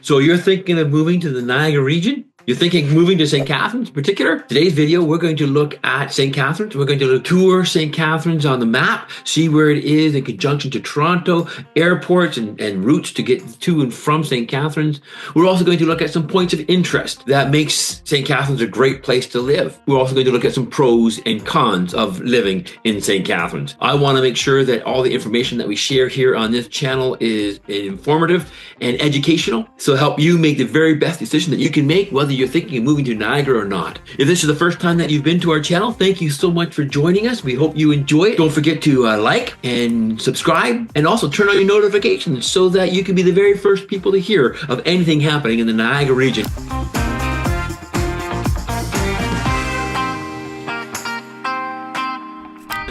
So you're thinking of moving to the Niagara region? You're thinking of moving to St. Catharines in particular? Today's video, we're going to look at St. Catharines. We're going to tour St. Catharines on the map, see where it is in conjunction to Toronto, airports and routes to get to and from St. Catharines. We're also going to look at some points of interest that makes St. Catharines a great place to live. We're also going to look at some pros and cons of living in St. Catharines. I want to make sure that all the information that we share here on this channel is informative and educational, so help you make the very best decision that you can make, whether you're thinking of moving to Niagara or not. If this is the first time that you've been to our channel, thank you so much for joining us. We hope you enjoy it. Don't forget to like and subscribe, and also turn on your notifications so that you can be the very first people to hear of anything happening in the Niagara region.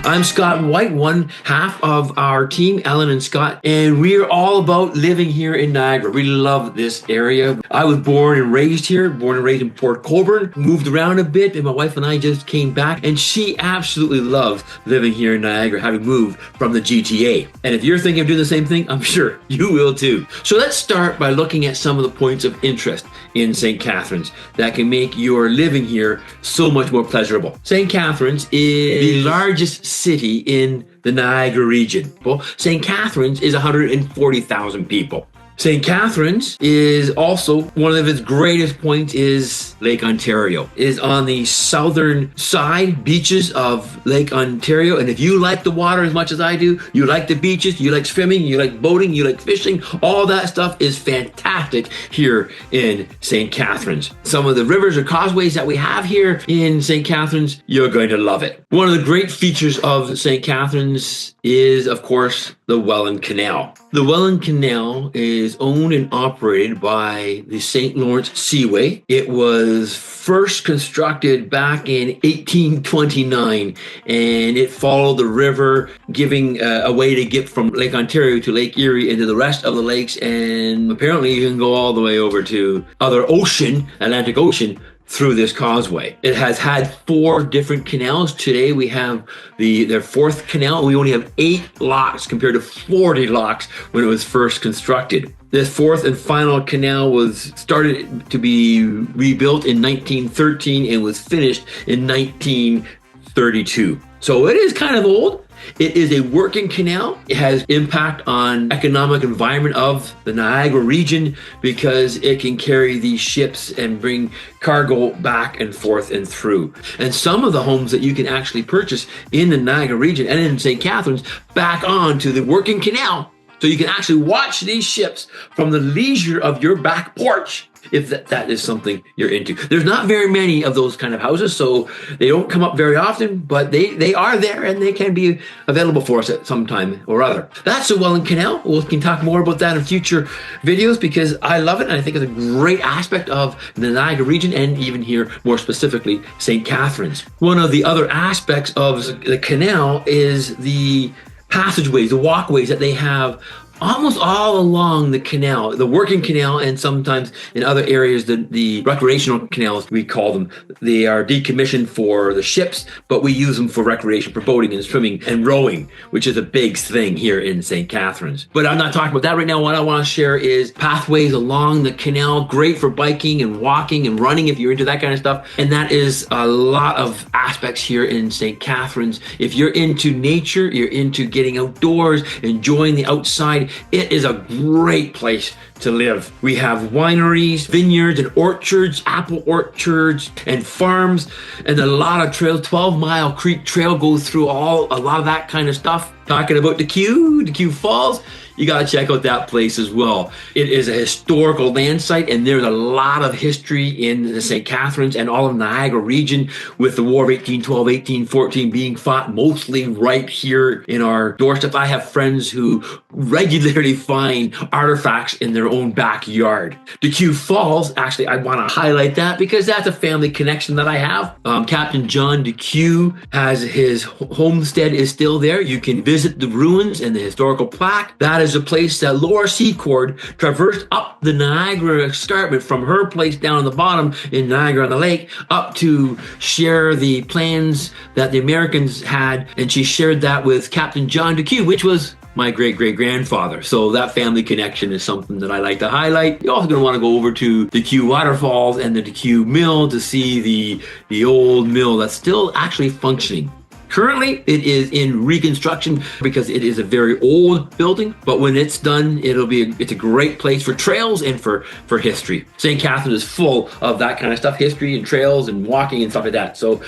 I'm Scott White, one half of our team, Ellen and Scott, and we're all about living here in Niagara. We love this area. I was born and raised here, born and raised in Port Colborne, moved around a bit, and my wife and I just came back, and she absolutely loves living here in Niagara, having moved from the GTA. And if you're thinking of doing the same thing, I'm sure you will too. So let's start by looking at some of the points of interest in St. Catharines that can make your living here so much more pleasurable. St. Catharines is the largest city in the Niagara region. Well, St. Catharines is 140,000 people. St. Catharines is also, one of its greatest points is Lake Ontario. It is on the southern side, beaches of Lake Ontario. And if you like the water as much as I do, you like the beaches, you like swimming, you like boating, you like fishing, all that stuff is fantastic here in St. Catharines. Some of the rivers or causeways that we have here in St. Catharines, you're going to love it. One of the great features of St. Catharines is, of course, the Welland Canal. The Welland Canal is owned and operated by the St. Lawrence Seaway. It was first constructed back in 1829, and it followed the river, giving a way to get from Lake Ontario to Lake Erie into the rest of the lakes, and apparently you can go all the way over to other ocean, Atlantic Ocean, through this causeway. It has had 4 different canals. Today we have their 4th canal. We only have 8 locks compared to 40 locks when it was first constructed. This 4th and final canal was started to be rebuilt in 1913 and was finished in 1932. So it is kind of old. It is a working canal. It has impact on economic environment of the Niagara region because it can carry these ships and bring cargo back and forth and through. And some of the homes that you can actually purchase in the Niagara region and in St. Catharines back onto the working canal. So you can actually watch these ships from the leisure of your back porch, if that is something you're into. There's not very many of those kind of houses, so they don't come up very often, but they are there and they can be available for us at some time or other. That's the Welland Canal. We can talk more about that in future videos because I love it and I think it's a great aspect of the Niagara region and even here more specifically St. Catharines. One of the other aspects of the canal is the passageways, the walkways that they have almost all along the canal, the working canal, and sometimes in other areas, the recreational canals, we call them. They are decommissioned for the ships, but we use them for recreation, for boating and swimming and rowing, which is a big thing here in St. Catharines. But I'm not talking about that right now. What I want to share is pathways along the canal, great for biking and walking and running if you're into that kind of stuff. And that is a lot of aspects here in St. Catharines. If you're into nature, you're into getting outdoors, enjoying the outside, it is a great place to live. We have wineries, vineyards, and orchards, apple orchards, and farms, and a lot of trails. 12-mile Creek Trail goes through a lot of that kind of stuff. Talking about the Q Falls, you got to check out that place as well. It is a historical land site, and there's a lot of history in the St. Catharines and all of Niagara region, with the War of 1812, 1814 being fought mostly right here in our doorstep. I have friends who regularly find artifacts in their own backyard. The Q Falls, actually, I want to highlight that because that's a family connection that I have. Captain John DeQ has his homestead is still there. You can visit the ruins and the historical plaque. That is a place that Laura Secord traversed up the Niagara escarpment from her place down on the bottom in Niagara on the Lake up to share the plans that the Americans had, and she shared that with Captain John DeQ, which was my great-great-grandfather. So that family connection is something that I like to highlight. You're also going to want to go over to the Q Waterfalls and the Q Mill to see the old mill that's still actually functioning. Currently, it is in reconstruction because it is a very old building, but when it's done, it's a great place for trails and for history. St. Catharines is full of that kind of stuff, history and trails and walking and stuff like that. So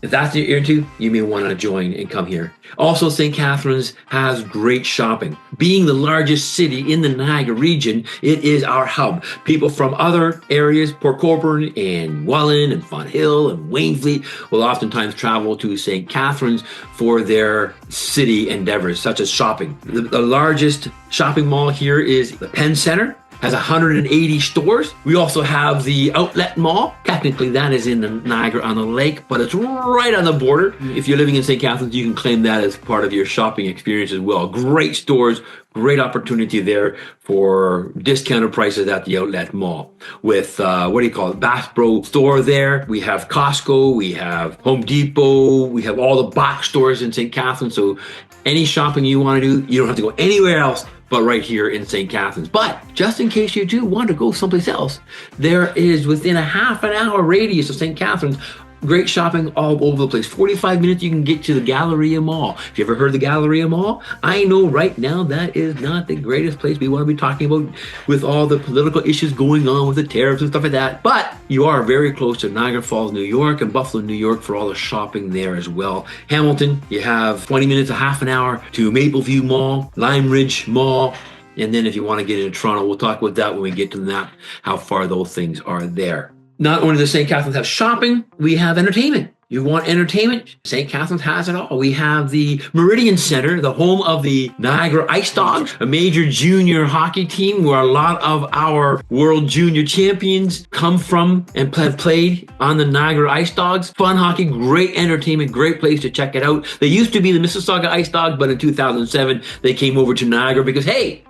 if that's what you're into, you may want to join and come here. Also, St. Catharines has great shopping. Being the largest city in the Niagara region, it is our hub. People from other areas, Port Colborne and Welland and Fonthill and Wainfleet, will oftentimes travel to St. Catharines for their city endeavors, such as shopping. The largest shopping mall here is the Penn Centre. Has 180 stores. We also have the Outlet Mall. Technically, that is in the Niagara on the Lake, but it's right on the border. If you're living in St. Catharines, you can claim that as part of your shopping experience as well. Great stores, great opportunity there for discounted prices at the Outlet Mall. With, Bass Pro store there. We have Costco, we have Home Depot, we have all the box stores in St. Catharines. So any shopping you want to do, you don't have to go anywhere else but right here in St. Catharines. But just in case you do want to go someplace else, there is within a half an hour radius of St. Catharines, great shopping all over the place. 45 minutes, you can get to the Galleria Mall. If you ever heard of the Galleria Mall, I know right now that is not the greatest place we want to be talking about with all the political issues going on with the tariffs and stuff like that. But you are very close to Niagara Falls, New York and Buffalo, New York for all the shopping there as well. Hamilton, you have 20 minutes, a half an hour to Mapleview Mall, Lime Ridge Mall. And then if you want to get into Toronto, we'll talk about that when we get to the map, how far those things are there. Not only does St. Catharines have shopping, we have entertainment. You want entertainment? St. Catharines has it all. We have the Meridian Center, the home of the Niagara Ice Dogs, a major junior hockey team where a lot of our world junior champions come from and have played on the Niagara Ice Dogs. Fun hockey, great entertainment, great place to check it out. They used to be the Mississauga Ice Dogs, but in 2007, they came over to Niagara because, hey,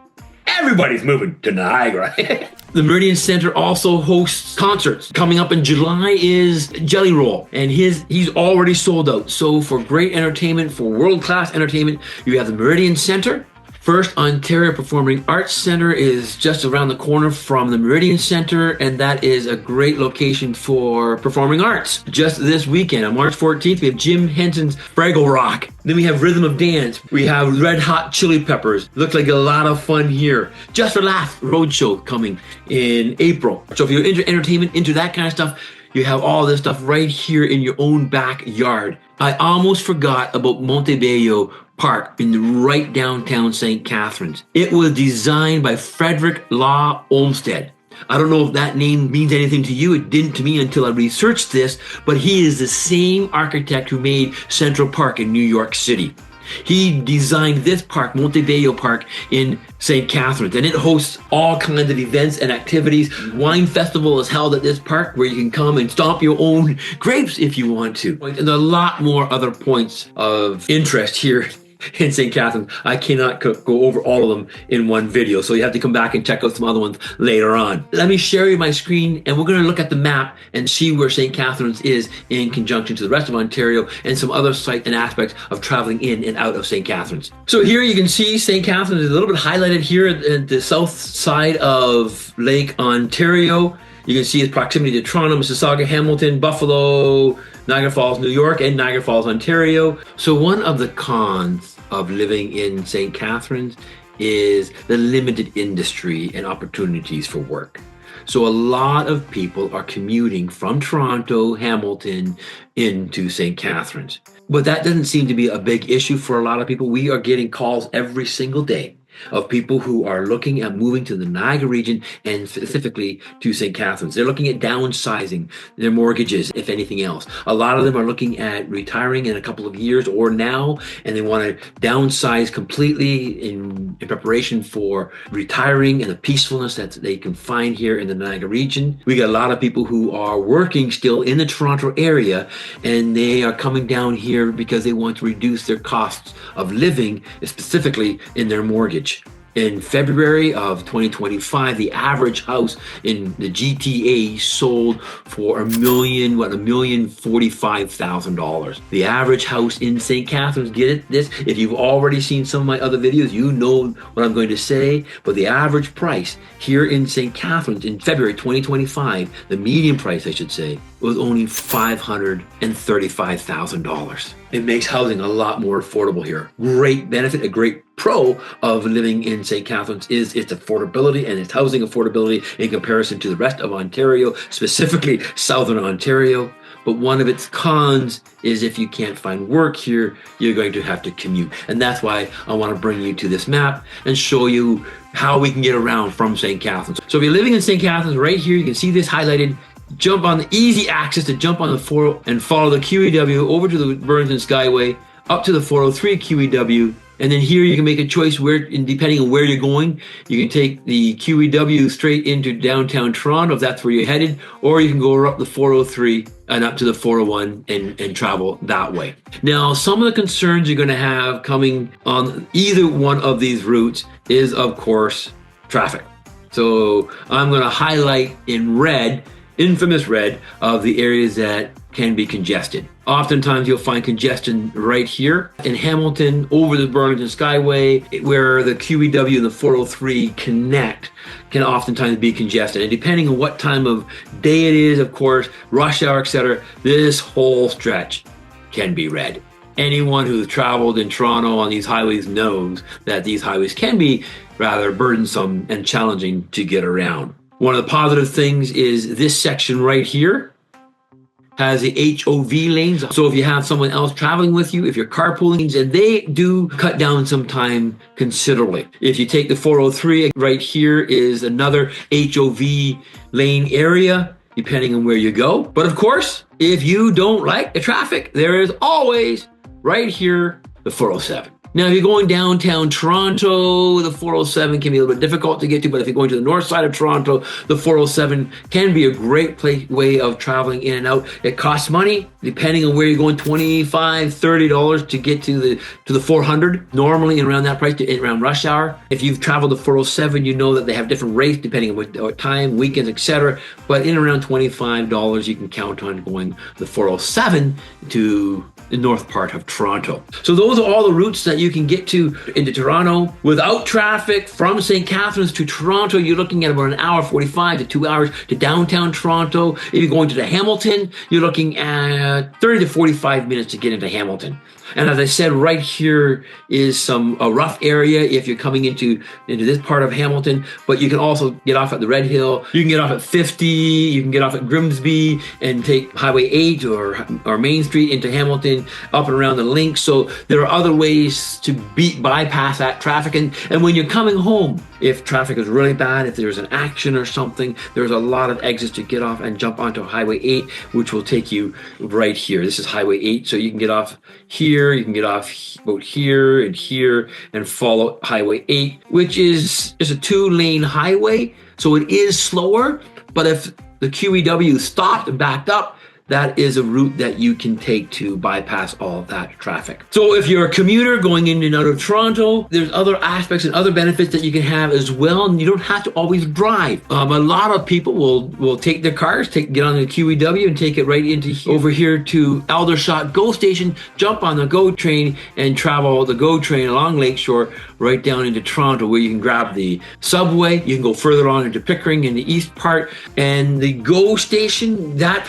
everybody's moving to Niagara. The Meridian Center also hosts concerts. Coming up in July is Jelly Roll, and he's already sold out. So for great entertainment, for world-class entertainment, you have the Meridian Center. First Ontario Performing Arts Center is just around the corner from the Meridian Center, and that is a great location for performing arts. Just this weekend, on March 14th, we have Jim Henson's Fraggle Rock. Then we have Rhythm of Dance. We have Red Hot Chili Peppers. Looks like a lot of fun here. Just for Laughs Roadshow coming in April. So if you're into entertainment, into that kind of stuff, you have all this stuff right here in your own backyard. I almost forgot about Montebello Park in right downtown St. Catharines. It was designed by Frederick Law Olmsted. I don't know if that name means anything to you. It didn't to me until I researched this, but he is the same architect who made Central Park in New York City. He designed this park, Montebello Park, in St. Catharines, and it hosts all kinds of events and activities. Wine festival is held at this park where you can come and stomp your own grapes if you want to. And there are a lot more other points of interest here in St. Catharines. I cannot go over all of them in one video, so you have to come back and check out some other ones later on. Let me share you my screen, and we're going to look at the map and see where St. Catharines is in conjunction to the rest of Ontario and some other sites and aspects of traveling in and out of St. Catharines. So here you can see St. Catharines is a little bit highlighted here at the south side of Lake Ontario. You can see its proximity to Toronto, Mississauga, Hamilton, Buffalo, Niagara Falls, New York, and Niagara Falls, Ontario. So one of the cons of living in St. Catharines is the limited industry and opportunities for work. So a lot of people are commuting from Toronto, Hamilton, into St. Catharines. But that doesn't seem to be a big issue for a lot of people. We are getting calls every single day of people who are looking at moving to the Niagara region and specifically to St. Catharines. They're looking at downsizing their mortgages, if anything else. A lot of them are looking at retiring in a couple of years or now, and they want to downsize completely in preparation for retiring and the peacefulness that they can find here in the Niagara region. We got a lot of people who are working still in the Toronto area, and they are coming down here because they want to reduce their costs of living, specifically in their mortgage. In February of 2025, the average house in the GTA sold for $1,045,000. The average house in St. Catharines, get this, if you've already seen some of my other videos, you know what I'm going to say, but the average price here in St. Catharines in February 2025, the median price, I should say, was only $535,000. It makes housing a lot more affordable here. Great benefit, a great pro of living in St. Catharines is its affordability and its housing affordability in comparison to the rest of Ontario, specifically Southern Ontario. But one of its cons is if you can't find work here, you're going to have to commute. And that's why I want to bring you to this map and show you how we can get around from St. Catharines. So if you're living in St. Catharines, right here, you can see this highlighted. Jump on the easy access to jump on the 4 and follow the QEW over to the Burlington Skyway, up to the 403 QEW, and then here you can make a choice where, depending on where you're going, you can take the QEW straight into downtown Toronto if that's where you're headed, or you can go up the 403 and up to the 401 and travel that way. Now, some of the concerns you're going to have coming on either one of these routes is, of course, traffic. So I'm going to highlight in red, infamous red, of the areas that can be congested. Oftentimes you'll find congestion right here in Hamilton over the Burlington Skyway, where the QEW and the 403 connect, can oftentimes be congested. And depending on what time of day it is, of course, rush hour, etc., this whole stretch can be red. Anyone who's traveled in Toronto on these highways knows that these highways can be rather burdensome and challenging to get around. One of the positive things is this section right here has the HOV lanes. So if you have someone else traveling with you, if you're carpooling, and they do cut down some time considerably. If you take the 403, right here is another HOV lane area, depending on where you go. But of course, if you don't like the traffic, there is always right here the 407. Now, if you're going downtown Toronto, the 407 can be a little bit difficult to get to, but if you're going to the north side of Toronto, the 407 can be a great way of traveling in and out. It costs money, depending on where you're going, $25, $30 to get to the 400, normally around that price, around rush hour. If you've traveled the 407, you know that they have different rates depending on what time, weekends, etc. But in around $25, you can count on going the 407 to the north part of Toronto. So those are all the routes that you can get to into Toronto without traffic. From St. Catharines to Toronto, you're looking at about an hour 45 to 2 hours to downtown Toronto. If you're going to Hamilton, you're looking at 30 to 45 minutes to get into Hamilton. And as I said, right here is a rough area if you're coming into this part of Hamilton, but you can also get off at the Red Hill. You can get off at 50, you can get off at Grimsby and take Highway 8 or Main Street into Hamilton, up and around the link. So there are other ways to bypass that traffic. And when you're coming home, if traffic is really bad, if there's an action or something, there's a lot of exits to get off and jump onto Highway 8, which will take you right here. This is Highway 8, so you can get off here, you can get off about here and follow Highway 8, which is just a 2-lane highway, so it is slower, but if the QEW stopped and backed up, that is a route that you can take to bypass all of that traffic. So if you're a commuter going in and out of Toronto, there's other aspects and other benefits that you can have as well, and you don't have to always drive. A lot of people will take their cars, get on the QEW and take it right over here to Aldershot GO Station, jump on the GO train and travel the GO train along Lakeshore right down into Toronto, where you can grab the subway. You can go further on into Pickering in the east part, and the GO Station, that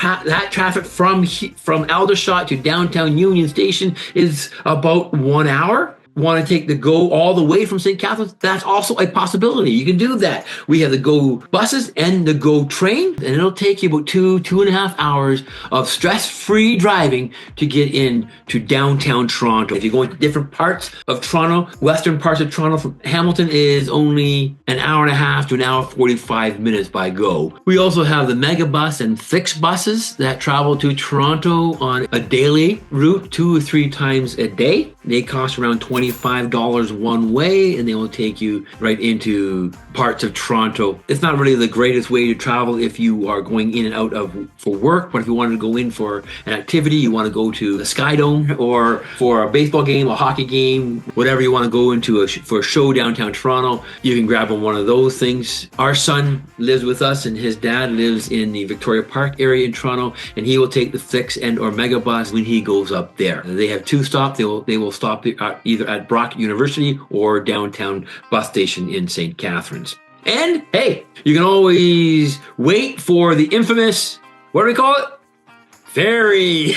traffic from Aldershot to downtown Union Station is about 1 hour. Want to take the GO all the way from St. Catharines? That's also a possibility. You can do that. We have the GO buses and the GO train, and it'll take you about 2.5 hours of stress-free driving to get in to downtown Toronto. If you're going to different parts of Toronto, western parts of Toronto from Hamilton is only an hour and a half to an hour 45 minutes by GO. We also have the mega bus and fix buses that travel to Toronto on a daily route 2 or 3 times a day. They cost around $25 one way, and they will take you right into parts of Toronto. It's not really the greatest way to travel if you are going in and out of for work, but if you wanted to go in for an activity, you want to go to the Sky Dome or for a baseball game, a hockey game, whatever you want to go into for a show downtown Toronto, you can grab on one of those things. Our son lives with us, and his dad lives in the Victoria Park area in Toronto, and he will take the Flix and or Megabus when he goes up there. They have two stops. They will stop either at Brock University or downtown bus station in St. Catharines. And hey, you can always wait for the infamous, what do we call it? Ferry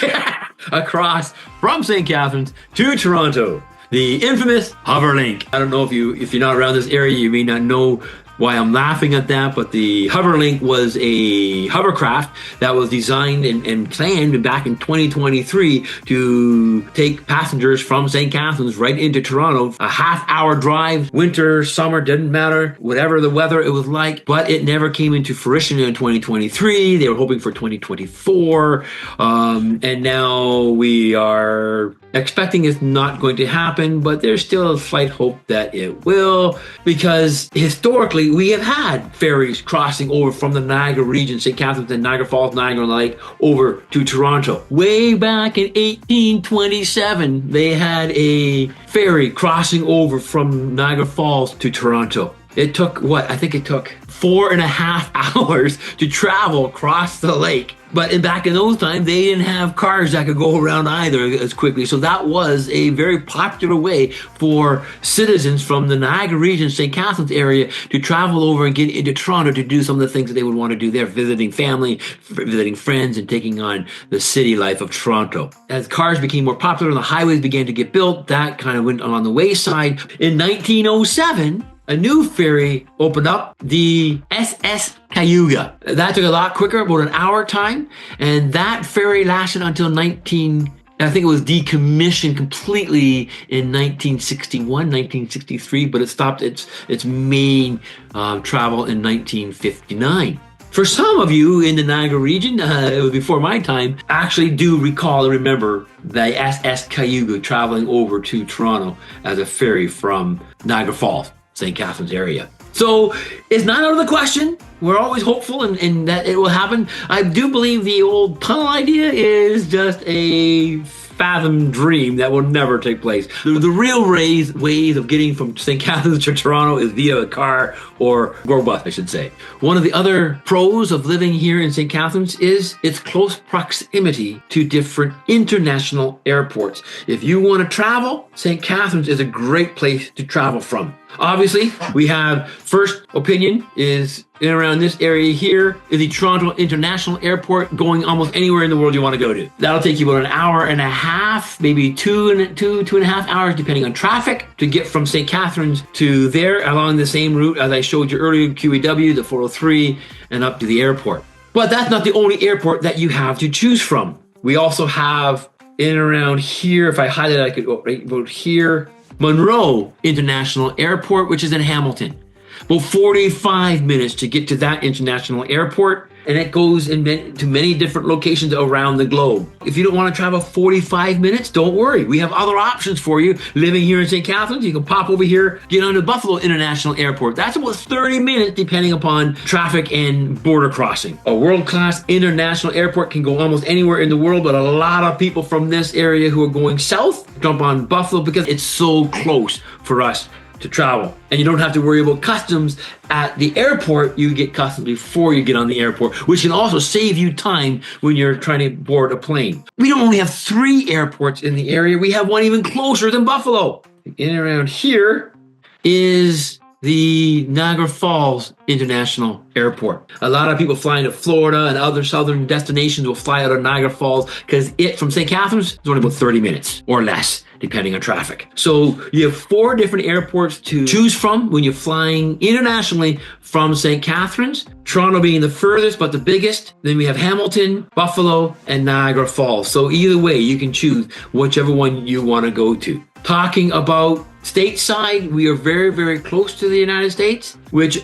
across from St. Catharines to Toronto. The infamous Hoverlink. I don't know if you're not around this area, you may not know why I'm laughing at that, but the Hoverlink was a hovercraft that was designed and planned back in 2023 to take passengers from St. Catharines right into Toronto. A half-hour drive, winter, summer, didn't matter, whatever the weather it was like, but it never came into fruition in 2023. They were hoping for 2024, and now we are expecting it's not going to happen, but there's still a slight hope that it will, because historically we have had ferries crossing over from the Niagara region, St. Catharines and Niagara Falls, Niagara on the Lake, over to Toronto. Way back in 1827, they had a ferry crossing over from Niagara Falls to Toronto. It took, I think it took 4.5 hours to travel across the lake. But back in those times, they didn't have cars that could go around either as quickly. So that was a very popular way for citizens from the Niagara region, St. Catharines area, to travel over and get into Toronto to do some of the things that they would want to do there, visiting family, visiting friends, and taking on the city life of Toronto. As cars became more popular and the highways began to get built, that kind of went on the wayside. In 1907, a new ferry opened up, the SS Cayuga. That took a lot quicker, about an hour time, and that ferry lasted until I think it was decommissioned completely in 1961, 1963, but it stopped its main travel in 1959. For some of you in the Niagara region, it was before my time, actually do recall and remember the SS Cayuga traveling over to Toronto as a ferry from Niagara Falls, St. Catharines area. So it's not out of the question. We're always hopeful and that it will happen. I do believe the old tunnel idea is just a fathom dream that will never take place. The real ways of getting from St. Catharines to Toronto is via a car or bus, I should say. One of the other pros of living here in St. Catharines is its close proximity to different international airports. If you want to travel, St. Catharines is a great place to travel from. Obviously, we have first opinion is in and around this area here is the Toronto International Airport, going almost anywhere in the world you want to go to. That'll take you about an hour and a half, maybe two and a half hours, depending on traffic, to get from St. Catharines to there along the same route as I showed you earlier, QEW, the 403, and up to the airport. But that's not the only airport that you have to choose from. We also have in and around here, if I highlight, I could go right about here, Monroe International Airport, which is in Hamilton. About 45 minutes to get to that international airport, and it goes to many different locations around the globe. If you don't want to travel 45 minutes, don't worry. We have other options for you. Living here in St. Catharines, you can pop over here, get on to Buffalo International Airport. That's about 30 minutes depending upon traffic and border crossing. A world-class international airport can go almost anywhere in the world, but a lot of people from this area who are going south jump on Buffalo because it's so close for us to travel. And you don't have to worry about customs at the airport. You get customs before you get on the airport, which can also save you time when you're trying to board a plane. We don't only have 3 airports in the area. We have one even closer than Buffalo. In and around here is the Niagara Falls International Airport. A lot of people flying to Florida and other southern destinations will fly out of Niagara Falls because from St. Catharines is only about 30 minutes or less, depending on traffic. So you have 4 different airports to choose from when you're flying internationally from St. Catharines, Toronto being the furthest but the biggest. Then we have Hamilton, Buffalo, and Niagara Falls. So either way, you can choose whichever one you want to go to. talking about stateside, we are very, very close to the United States, which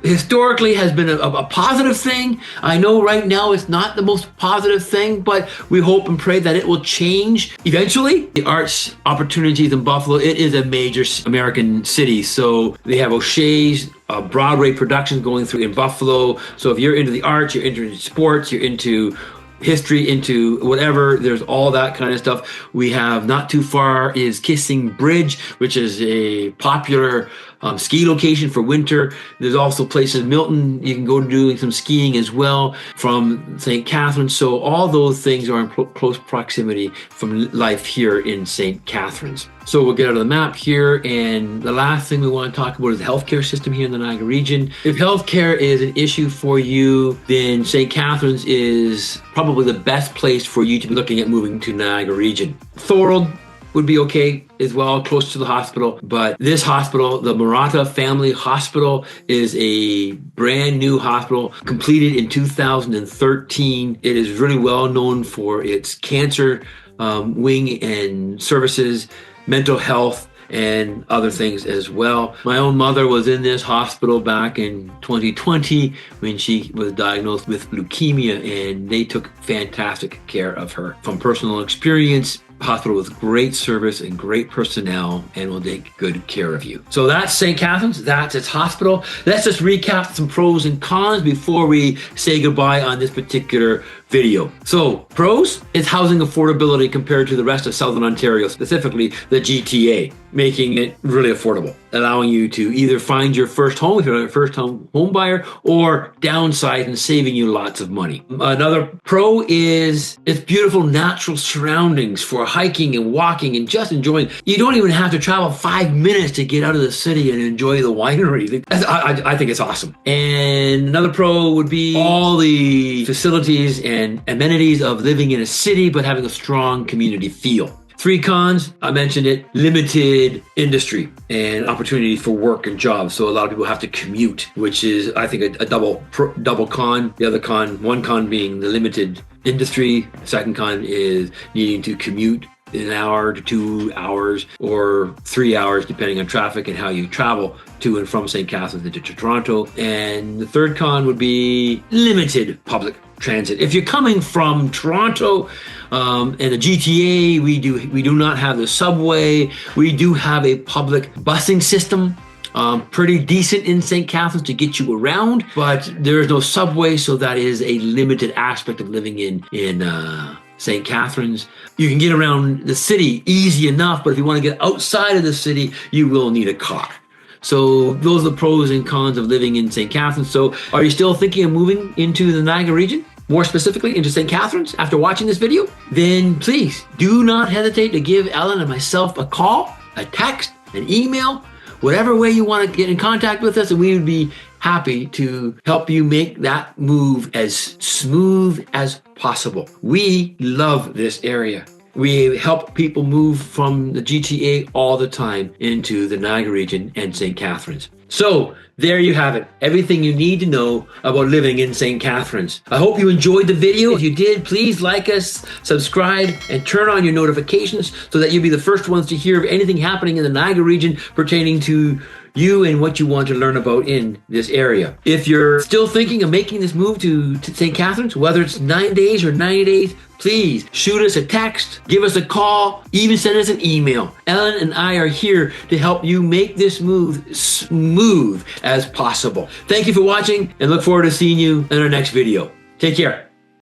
historically has been a positive thing. I know right now it's not the most positive thing, but we hope and pray that it will change eventually. The arts opportunities in Buffalo, it is a major American city. So they have O'Shea's, Broadway productions going through in Buffalo. So if you're into the arts, you're into sports, you're into history, into whatever, there's all that kind of stuff. We have not too far is Kissing Bridge, which is a popular ski location for winter. There's also places, Milton, you can go doing some skiing as well from St. Catharines. So all those things are in close proximity from life here in St. Catharines. So we'll get out of the map here, and the last thing we want to talk about is the healthcare system here in the Niagara region. If healthcare is an issue for you, then St. Catharines is probably the best place for you to be looking at moving to Niagara region. Thorold would be okay as well, close to the hospital. But this hospital, the Murata Family Hospital, is a brand new hospital completed in 2013. It is really well known for its cancer wing and services, mental health, and other things as well. My own mother was in this hospital back in 2020 when she was diagnosed with leukemia, and they took fantastic care of her. From personal experience, hospital with great service and great personnel, and will take good care of you. So that's St. Catharines, that's its hospital. Let's just recap some pros and cons before we say goodbye on this particular video. So pros, it's housing affordability compared to the rest of Southern Ontario, specifically the GTA, making it really affordable, allowing you to either find your first home if you're a first home buyer, or downsize and saving you lots of money. Another pro is its beautiful natural surroundings for hiking and walking and just enjoying. You don't even have to travel 5 minutes to get out of the city and enjoy the winery. I think it's awesome. And another pro would be all the facilities and amenities of living in a city but having a strong community feel. 3 cons, I mentioned it, limited industry and opportunities for work and jobs. So a lot of people have to commute, which is, I think, a double con. The other con, one con being the limited industry. Second con is needing to commute an hour to 2 hours or 3 hours, depending on traffic and how you travel to and from St. Catharines into Toronto. And the third con would be limited public transit. If you're coming from Toronto and the GTA, we do not have the subway. We do have a public busing system, pretty decent in St. Catharines to get you around, but there is no subway, so that is a limited aspect of living in St. Catharines. You can get around the city easy enough, but if you want to get outside of the city, you will need a car. So those are the pros and cons of living in St. Catharines. So are you still thinking of moving into the Niagara region? More specifically into St. Catharines after watching this video? Then please do not hesitate to give Ellen and myself a call, a text, an email, whatever way you want to get in contact with us, and we would be happy to help you make that move as smooth as possible. We love this area. We help people move from the GTA all the time into the Niagara region and St. Catharines. So there you have it. Everything you need to know about living in St. Catharines. I hope you enjoyed the video. If you did, please like us, subscribe, and turn on your notifications so that you'll be the first ones to hear of anything happening in the Niagara region pertaining to you and what you want to learn about in this area. If you're still thinking of making this move to St. Catharines, whether it's 9 days or 90 days, please shoot us a text, give us a call, even send us an email. Ellen and I are here to help you make this move smooth as possible. Thank you for watching, and look forward to seeing you in our next video. Take care.